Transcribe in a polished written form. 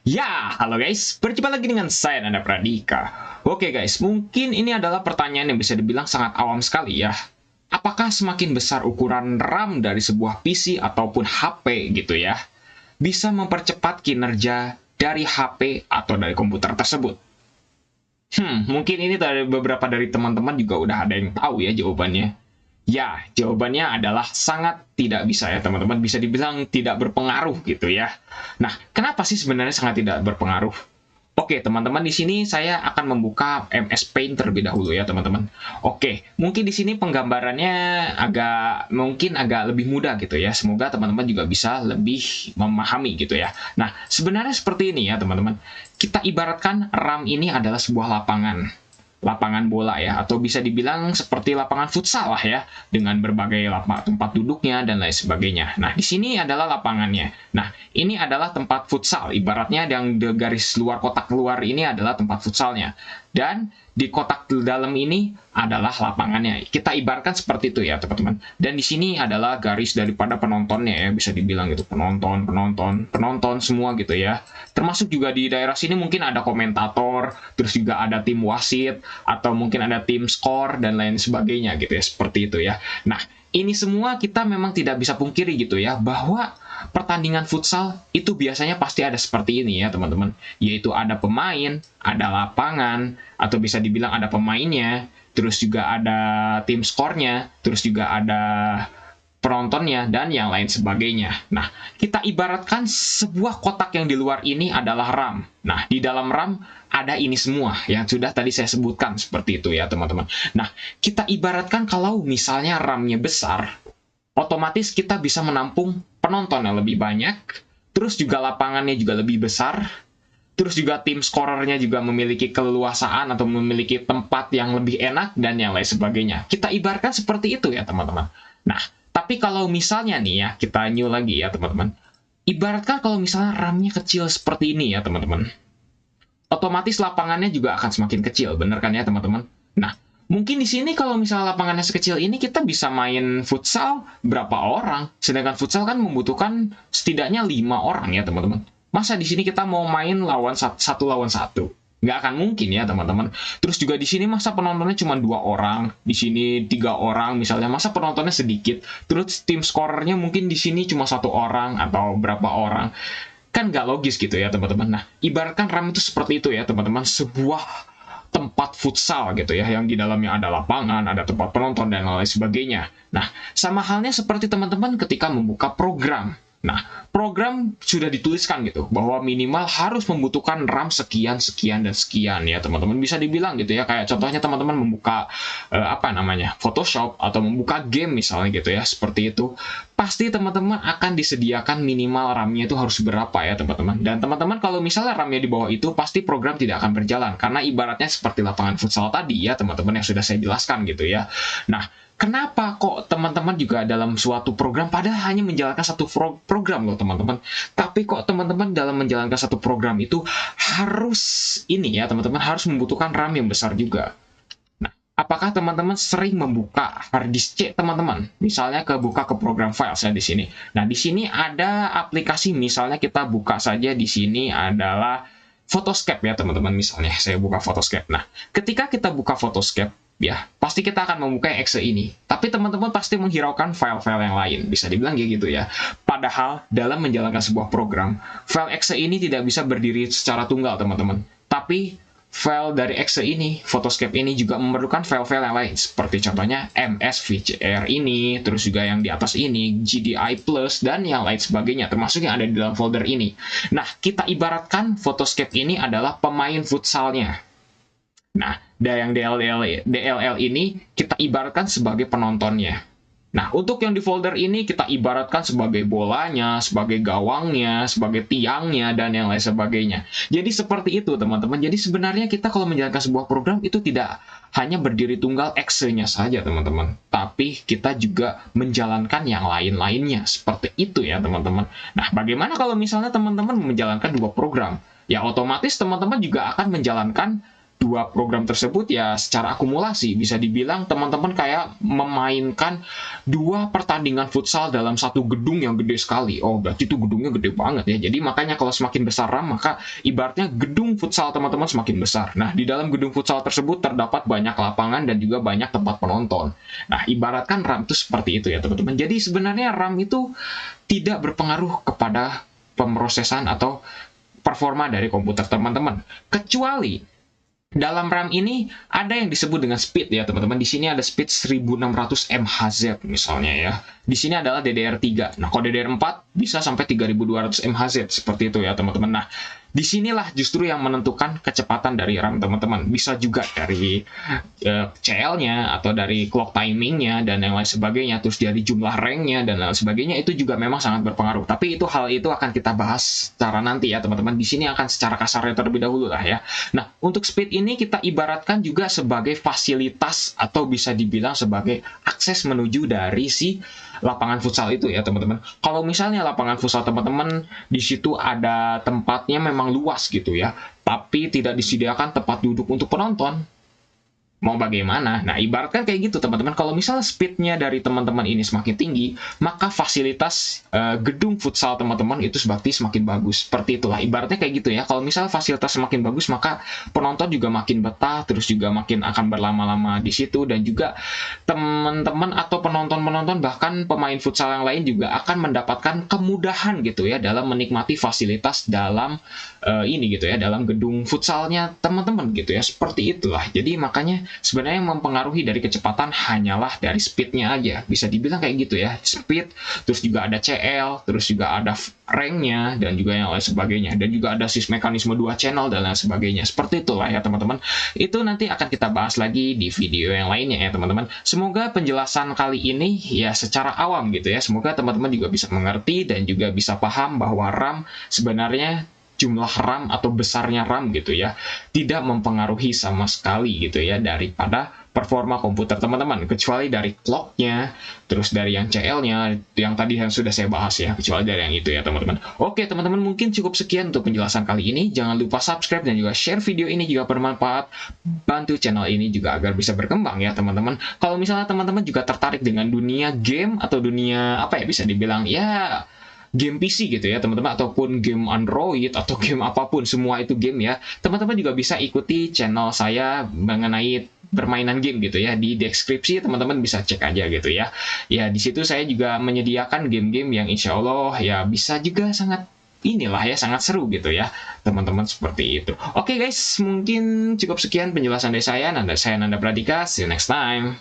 Ya, halo guys, berjumpa lagi dengan saya Nanda Pradika. Oke guys, mungkin ini adalah pertanyaan yang bisa dibilang sangat awam sekali ya. Apakah semakin besar ukuran RAM dari sebuah PC ataupun HP gitu ya, bisa mempercepat kinerja dari HP atau dari komputer tersebut? Mungkin ini dari beberapa dari teman-teman juga udah ada yang tahu ya jawabannya. Ya, jawabannya adalah sangat tidak bisa ya teman-teman, bisa dibilang tidak berpengaruh gitu ya. Nah, kenapa sih sebenarnya sangat tidak berpengaruh? Oke, teman-teman, di sini saya akan membuka MS Paint terlebih dahulu ya, teman-teman. Oke, mungkin di sini penggambarannya mungkin agak lebih mudah gitu ya. Semoga teman-teman juga bisa lebih memahami gitu ya. Nah, sebenarnya seperti ini ya, teman-teman. Kita ibaratkan RAM ini adalah sebuah lapangan bola ya, atau bisa dibilang seperti lapangan futsal lah ya, dengan berbagai tempat duduknya dan lain sebagainya. Nah, di sini adalah lapangannya. Nah, ini adalah tempat futsal, ibaratnya yang di garis luar kotak luar ini adalah tempat futsalnya. Dan di kotak dalam ini adalah lapangannya. Kita ibaratkan seperti itu ya, teman-teman. Dan di sini adalah garis daripada penontonnya ya, bisa dibilang gitu, penonton semua gitu ya. Termasuk juga di daerah sini mungkin ada komentator, terus juga ada tim wasit, atau mungkin ada tim skor dan lain sebagainya gitu ya, seperti itu ya. Nah, ini semua kita memang tidak bisa pungkiri gitu ya, bahwa pertandingan futsal itu biasanya pasti ada seperti ini ya teman-teman, yaitu ada pemain, ada lapangan, atau bisa dibilang ada pemainnya, terus juga ada tim skornya, terus juga ada penontonnya, dan yang lain sebagainya. Nah, kita ibaratkan sebuah kotak yang di luar ini adalah RAM. Nah, di dalam RAM ada ini semua yang sudah tadi saya sebutkan seperti itu ya, teman-teman. Nah, kita ibaratkan kalau misalnya RAM-nya besar, otomatis kita bisa menampung penonton yang lebih banyak, terus juga lapangannya juga lebih besar, terus juga tim skorernya juga memiliki keleluasaan atau memiliki tempat yang lebih enak, dan yang lain sebagainya. Kita ibaratkan seperti itu ya, teman-teman. Nah, tapi kalau misalnya nih ya, kita new lagi ya teman-teman. Ibaratkan kalau misalnya RAM-nya kecil seperti ini ya teman-teman. Otomatis lapangannya juga akan semakin kecil, bener kan ya teman-teman? Nah, mungkin di sini kalau misalnya lapangannya sekecil ini kita bisa main futsal berapa orang? Sedangkan futsal kan membutuhkan setidaknya 5 orang ya teman-teman. Masa di sini kita mau main satu lawan satu? Nggak akan mungkin ya teman-teman. Terus juga di sini masa penontonnya cuma 2 orang, di sini 3 orang misalnya, masa penontonnya sedikit. Terus tim skorernya mungkin di sini cuma 1 orang atau berapa orang, kan nggak logis gitu ya teman-teman. Nah, ibaratkan RAM itu seperti itu ya teman-teman, sebuah tempat futsal gitu ya, yang di dalamnya ada lapangan, ada tempat penonton, dan lain sebagainya. Nah, sama halnya seperti teman-teman ketika membuka program. Nah, program sudah dituliskan gitu, bahwa minimal harus membutuhkan RAM sekian, sekian, dan sekian ya teman-teman. Bisa dibilang gitu ya, kayak contohnya teman-teman membuka Photoshop, atau membuka game misalnya gitu ya, seperti itu. Pasti teman-teman akan disediakan minimal RAM-nya itu harus berapa ya teman-teman. Dan teman-teman kalau misalnya RAM-nya di bawah itu, pasti program tidak akan berjalan. Karena ibaratnya seperti lapangan futsal tadi ya teman-teman, yang sudah saya jelaskan gitu ya. Nah, kenapa kok teman-teman juga dalam suatu program, padahal hanya menjalankan satu program loh teman-teman, tapi kok teman-teman dalam menjalankan satu program itu harus ini ya teman-teman, harus membutuhkan RAM yang besar juga. Nah, apakah teman-teman sering membuka harddisk C teman-teman? Misalnya kebuka ke program file saya di sini. Nah, di sini ada aplikasi, misalnya kita buka saja di sini adalah Photoscape ya teman-teman, misalnya saya buka Photoscape. Nah, ketika kita buka Photoscape ya, pasti kita akan membuka yang exe ini. Tapi teman-teman pasti menghiraukan file-file yang lain. Bisa dibilang kayak gitu ya. Padahal dalam menjalankan sebuah program, file exe ini tidak bisa berdiri secara tunggal, teman-teman. Tapi file dari exe ini, Photoscape ini juga memerlukan file-file yang lain. Seperti contohnya MS-VCR ini, terus juga yang di atas ini, GDI+, dan yang lain sebagainya. Termasuk yang ada di dalam folder ini. Nah, kita ibaratkan Photoscape ini adalah pemain futsalnya. Nah, yang DLL ini kita ibaratkan sebagai penontonnya. Nah, untuk yang di folder ini kita ibaratkan sebagai bolanya, sebagai gawangnya, sebagai tiangnya, dan yang lain sebagainya. Jadi seperti itu, teman-teman. Jadi sebenarnya kita kalau menjalankan sebuah program itu tidak hanya berdiri tunggal exe-nya saja, teman-teman. Tapi kita juga menjalankan yang lain-lainnya. Seperti itu ya, teman-teman. Nah, bagaimana kalau misalnya teman-teman menjalankan 2 program? Ya, otomatis teman-teman juga akan menjalankan dua program tersebut ya secara akumulasi bisa dibilang teman-teman kayak memainkan dua pertandingan futsal dalam satu gedung yang gede sekali. Oh, berarti itu gedungnya gede banget ya. Jadi makanya kalau semakin besar RAM, maka ibaratnya gedung futsal teman-teman semakin besar. Nah, di dalam gedung futsal tersebut terdapat banyak lapangan dan juga banyak tempat penonton. Nah, ibaratkan RAM itu seperti itu ya teman-teman. Jadi sebenarnya RAM itu tidak berpengaruh kepada pemrosesan atau performa dari komputer teman-teman. Kecuali dalam RAM ini ada yang disebut dengan speed ya teman-teman. Di sini ada speed 1600 MHz misalnya ya. Di sini adalah DDR3. Nah, kalau DDR4 bisa sampai 3200 MHz seperti itu ya teman-teman. Nah, disinilah justru yang menentukan kecepatan dari RAM teman-teman. Bisa juga dari CL-nya atau dari clock timing-nya dan yang lain sebagainya. Terus dari jumlah rank-nya dan lain sebagainya, itu juga memang sangat berpengaruh. Tapi hal itu akan kita bahas secara nanti ya teman-teman. Di sini akan secara kasarnya terlebih dahulu lah ya. Nah, untuk speed ini kita ibaratkan juga sebagai fasilitas atau bisa dibilang sebagai akses menuju dari si lapangan futsal itu ya teman-teman. Kalau misalnya lapangan futsal teman-teman di situ ada tempatnya memang luas gitu ya, tapi tidak disediakan tempat duduk untuk penonton, mau bagaimana? Nah, ibaratkan kayak gitu teman-teman. Kalau misalnya speednya dari teman-teman ini semakin tinggi, maka fasilitas gedung futsal teman-teman itu semakin bagus. Seperti itulah, ibaratnya kayak gitu ya. Kalau misalnya fasilitas semakin bagus, maka penonton juga makin betah, terus juga makin akan berlama-lama di situ, dan juga teman-teman atau penonton-penonton bahkan pemain futsal yang lain juga akan mendapatkan kemudahan gitu ya dalam menikmati fasilitas dalam ini gitu ya, dalam gedung futsalnya teman-teman gitu ya. Seperti itulah. Jadi makanya sebenarnya yang mempengaruhi dari kecepatan hanyalah dari speednya aja. Bisa dibilang kayak gitu ya, speed, terus juga ada CL, terus juga ada rank-nya, dan juga yang lain sebagainya. Dan juga ada mekanisme 2 channel, dan lain sebagainya. Seperti itulah ya teman-teman. Itu nanti akan kita bahas lagi di video yang lainnya ya teman-teman. Semoga penjelasan kali ini ya secara awam gitu ya. Semoga teman-teman juga bisa mengerti dan juga bisa paham bahwa RAM sebenarnya jumlah RAM atau besarnya RAM gitu ya tidak mempengaruhi sama sekali gitu ya daripada performa komputer teman-teman, kecuali dari clock-nya, terus dari yang CL-nya yang tadi yang sudah saya bahas ya, kecuali dari yang itu ya teman-teman. Oke teman-teman, mungkin cukup sekian untuk penjelasan kali ini. Jangan lupa subscribe dan juga share video ini jika bermanfaat. Bantu channel ini juga agar bisa berkembang ya teman-teman. Kalau misalnya teman-teman juga tertarik dengan dunia game atau dunia apa ya, bisa dibilang ya game PC gitu ya teman-teman, ataupun game Android atau game apapun, semua itu game ya, teman-teman juga bisa ikuti channel saya mengenai permainan game gitu ya. Di deskripsi teman-teman bisa cek aja gitu ya. Ya di situ saya juga menyediakan game-game yang insya Allah ya bisa juga sangat inilah ya, sangat seru gitu ya teman-teman, seperti itu. Oke guys, mungkin cukup sekian penjelasan dari saya Nanda Pradika. See you next time.